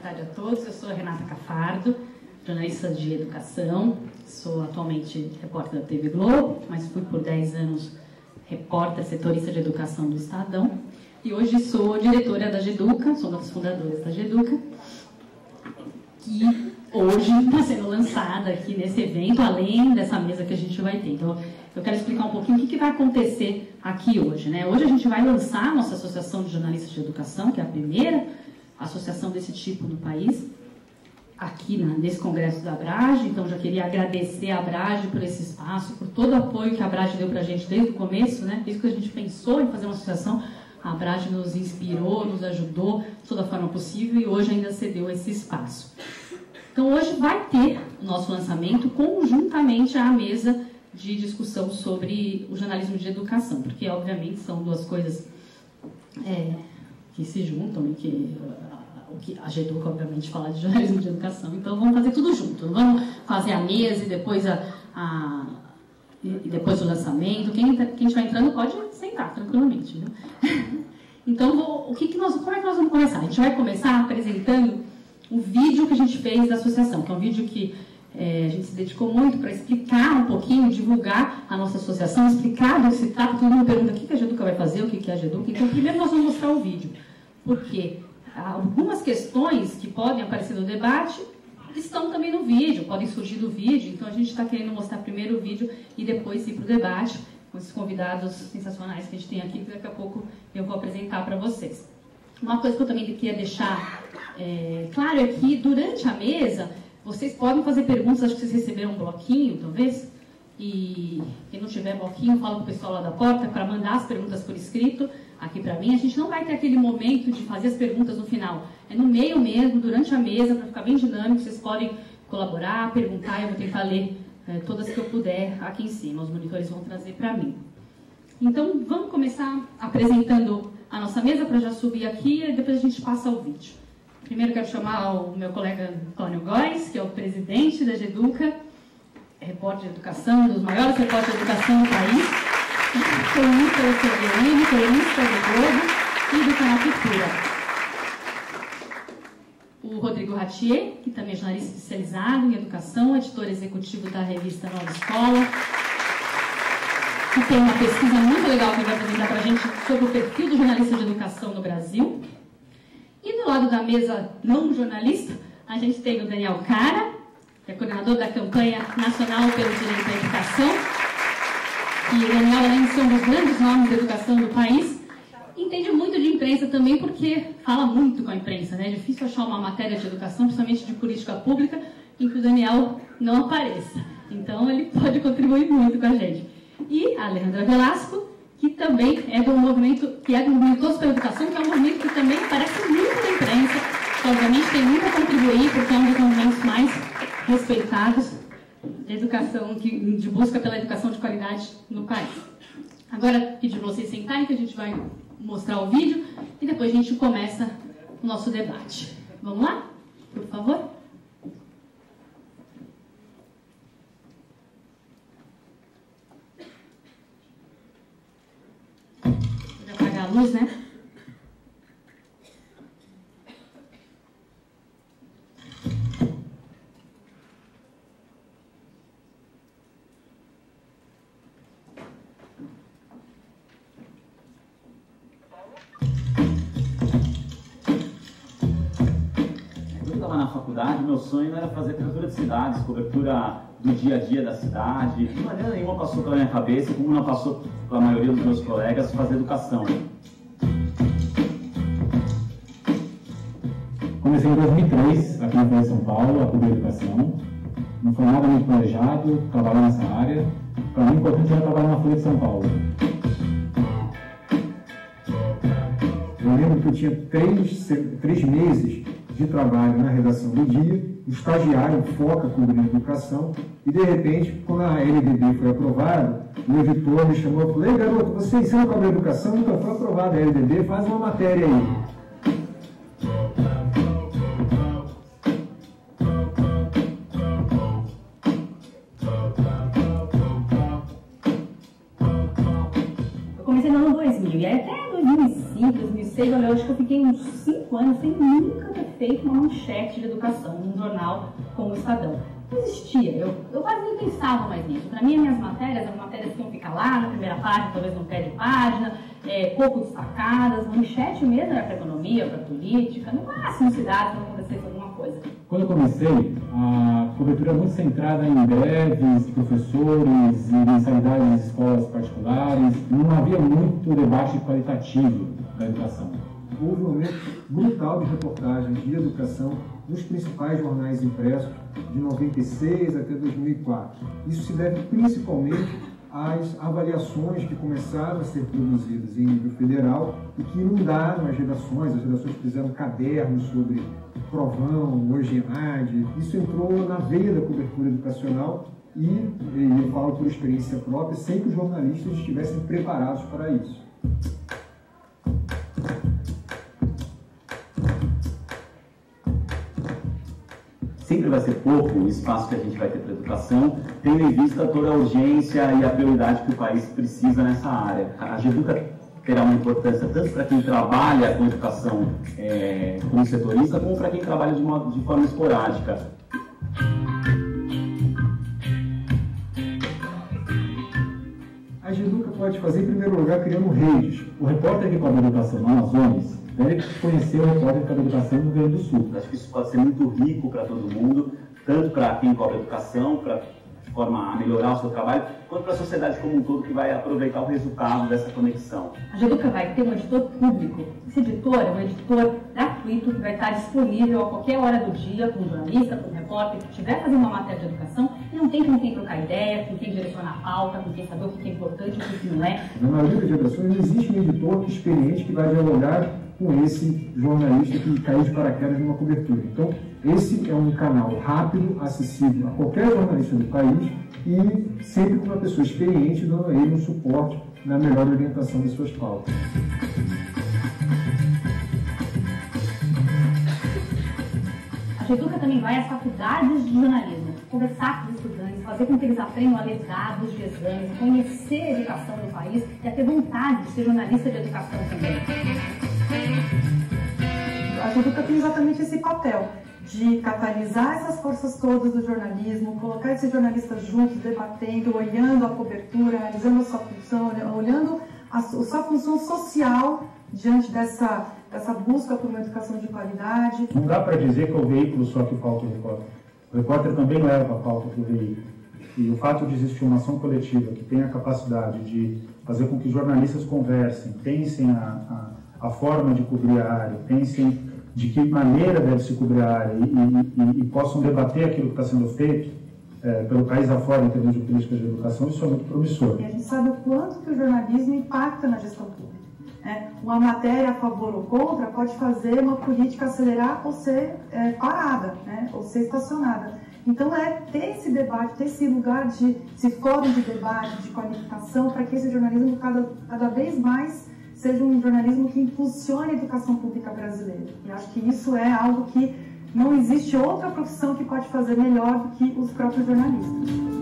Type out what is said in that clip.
tarde a todos. Eu sou a Renata Cafardo, jornalista de educação. Sou atualmente repórter da TV Globo, mas fui por 10 anos repórter setorista de educação do Estadão. E hoje sou diretora da GEDUCA, sou uma das fundadoras da GEDUCA, que hoje está sendo lançada aqui nesse evento, além dessa mesa que a gente vai ter. Então, eu quero explicar um pouquinho o que vai acontecer aqui hoje, né? Hoje a gente vai lançar a nossa Associação de Jornalistas de Educação, que é a primeira associação desse tipo no país, aqui nesse congresso da Abrage. Então, já queria agradecer a Abrage por esse espaço, por todo o apoio que a Abrage deu para a gente desde o começo, né? Desde que a gente pensou em fazer uma associação, a Abrage nos inspirou, nos ajudou de toda forma possível e hoje ainda cedeu esse espaço. Então, hoje vai ter o nosso lançamento conjuntamente à mesa de discussão sobre o jornalismo de educação, porque, obviamente, são duas coisas que se juntam e que a GEDUCA, obviamente, fala de jornalismo de educação. Então, vamos fazer tudo junto. Não vamos fazer a mesa e depois, depois o lançamento. Quem estiver entrando pode sentar tranquilamente, viu? Então, como é que nós vamos começar? A gente vai começar apresentando o vídeo que a gente fez da associação, que é um vídeo que a gente se dedicou muito para explicar um pouquinho, divulgar a nossa associação, explicar do que se trata. Todo mundo pergunta o que a GEDUCA vai fazer, o que é a GEDUCA. Então, primeiro nós vamos mostrar o vídeo, porque algumas questões que podem aparecer no debate estão também no vídeo, podem surgir do vídeo. Então, a gente está querendo mostrar primeiro o vídeo e depois ir para o debate com esses convidados sensacionais que a gente tem aqui, que daqui a pouco eu vou apresentar para vocês. Uma coisa que eu também queria deixar claro é que durante a mesa vocês podem fazer perguntas. Acho que vocês receberam um bloquinho, talvez, e quem não tiver bloquinho, fala com o pessoal lá da porta para mandar as perguntas por escrito aqui para mim. A gente não vai ter aquele momento de fazer as perguntas no final, é no meio mesmo, durante a mesa, para ficar bem dinâmico. Vocês podem colaborar, perguntar, eu vou tentar ler todas que eu puder aqui em cima, os monitores vão trazer para mim. Então, vamos começar apresentando a nossa mesa, para já subir aqui, e depois a gente passa ao vídeo. Primeiro quero chamar o meu colega Antônio Góes, que é o presidente da GEDUCA, repórter de educação, um dos maiores repórteres de educação do país, colunista da CBN, colunista do Globo e do canal Cultura. O Rodrigo Ratier, que também é jornalista especializado em educação, editor executivo da revista Nova Escola, que tem uma pesquisa muito legal que ele vai apresentar para a gente sobre o perfil do jornalista de educação no Brasil. E do lado da mesa não jornalista, a gente tem o Daniel Cara, que é coordenador da campanha nacional pelo direito à educação. E o Daniel, além de ser um dos grandes nomes da educação do país, entende muito de imprensa também, porque fala muito com a imprensa, né? É difícil achar uma matéria de educação, principalmente de política pública, em que o Daniel não apareça. Então, ele pode contribuir muito com a gente. E a Alejandra Velasco, que também é do movimento Todos pela Educação, que é um movimento que também aparece muito na imprensa, que obviamente tem muito a contribuir, porque é um dos movimentos mais respeitados de educação, de busca pela educação de qualidade no país. Agora, pedir para vocês sentarem, que a gente vai mostrar o vídeo e depois a gente começa o nosso debate. Vamos lá? Por favor. Vou apagar a luz, né? Na faculdade, meu sonho era fazer cobertura de cidades, cobertura do dia a dia da cidade. De maneira nenhuma passou pela minha cabeça, como não passou pela maioria dos meus colegas, fazer educação. Comecei em 2003, aqui na Folha de São Paulo, a cobrir educação. Não foi nada muito planejado, trabalhar nessa área. Para mim, o importante era trabalhar na Folha de São Paulo. Eu lembro que eu tinha três meses de trabalho na redação do dia, o estagiário foca cobrindo educação, e de repente, quando a LDB foi aprovada, o editor me chamou e falou: "Ei, garoto, você ensina sobre educação? Então foi aprovada a LDB, faz uma matéria aí." Eu comecei no ano 2000, e aí até 2005, 2006, eu acho que eu fiquei uns 5 anos sem nunca ter feito uma manchete de educação num jornal como o Estadão. Não existia, eu quase nem pensava mais nisso. Para mim, minhas matérias eram matérias que iam ficar lá na primeira página, talvez no pé de página, pouco destacadas. Manchete mesmo era para economia, para política, no máximo cidade, quando acontecesse alguma coisa. Quando eu comecei, a cobertura era muito centrada em greves, professores e mensalidades de escolas particulares. Não havia muito debate qualitativo da educação. Houve um aumento brutal de reportagens de educação nos principais jornais impressos de 96 até 2004. Isso se deve principalmente às avaliações que começaram a ser produzidas em nível federal e que inundaram as redações fizeram cadernos sobre provão, hogenade. Isso entrou na veia da cobertura educacional e eu falo por experiência própria, sem que os jornalistas estivessem preparados para isso. Sempre vai ser pouco o espaço que a gente vai ter para educação, tendo em vista toda a urgência e a prioridade que o país precisa nessa área. A GEDUCA terá uma importância tanto para quem trabalha com educação como setorista, como para quem trabalha de forma esporádica. A GEDUCA pode fazer, em primeiro lugar, criando redes. O repórter que cobre educação no Amazonas deve conhecer o repórter que cobre educação no Rio Grande do Sul. Acho que isso pode ser muito rico para todo mundo, tanto para quem cobre educação, de forma a melhorar o seu trabalho, quanto para a sociedade como um todo, que vai aproveitar o resultado dessa conexão. A GEDUCA vai ter um editor público. Esse editor é um editor gratuito que vai estar disponível a qualquer hora do dia para um jornalista, para um repórter que estiver fazendo uma matéria de educação e não tem com quem trocar ideia, com quem direcionar a pauta, com quem saber o que é importante e o que não é. Na maioria das redações não existe um editor experiente que vai dialogar com esse jornalista que caiu de paraquedas numa cobertura. Então, esse é um canal rápido, acessível a qualquer jornalista do país e sempre com uma pessoa experiente dando a ele um suporte na melhor orientação das suas pautas. A GEDUCA também vai às faculdades de jornalismo, conversar com os estudantes, fazer com que eles aprendam a ler dados de exames, a conhecer a educação no país e a ter vontade de ser jornalista de educação também. A GEDUCA tem exatamente esse papel de catalisar essas forças todas do jornalismo, colocar esses jornalistas juntos, debatendo, olhando a cobertura, analisando a sua função, olhando a sua função social diante dessa busca por uma educação de qualidade. Não dá para dizer que é o veículo só que pauta o repórter. O repórter também leva a pauta para o veículo. E o fato de existir uma ação coletiva que tem a capacidade de fazer com que jornalistas conversem, pensem a forma de cobrir a área, pensem de que maneira deve se cobrir a área e possam debater aquilo que está sendo feito pelo país afora em termos de políticas de educação, isso é muito promissor. E a gente sabe o quanto que o jornalismo impacta na gestão pública. Uma matéria a favor ou contra pode fazer uma política acelerar ou ser parada, ou ser estacionada. Então, ter esse debate, ter esse lugar, esse fórum de debate, de qualificação, para que esse jornalismo cada vez mais seja um jornalismo que impulsione a educação pública brasileira. E acho que isso é algo que não existe outra profissão que pode fazer melhor do que os próprios jornalistas.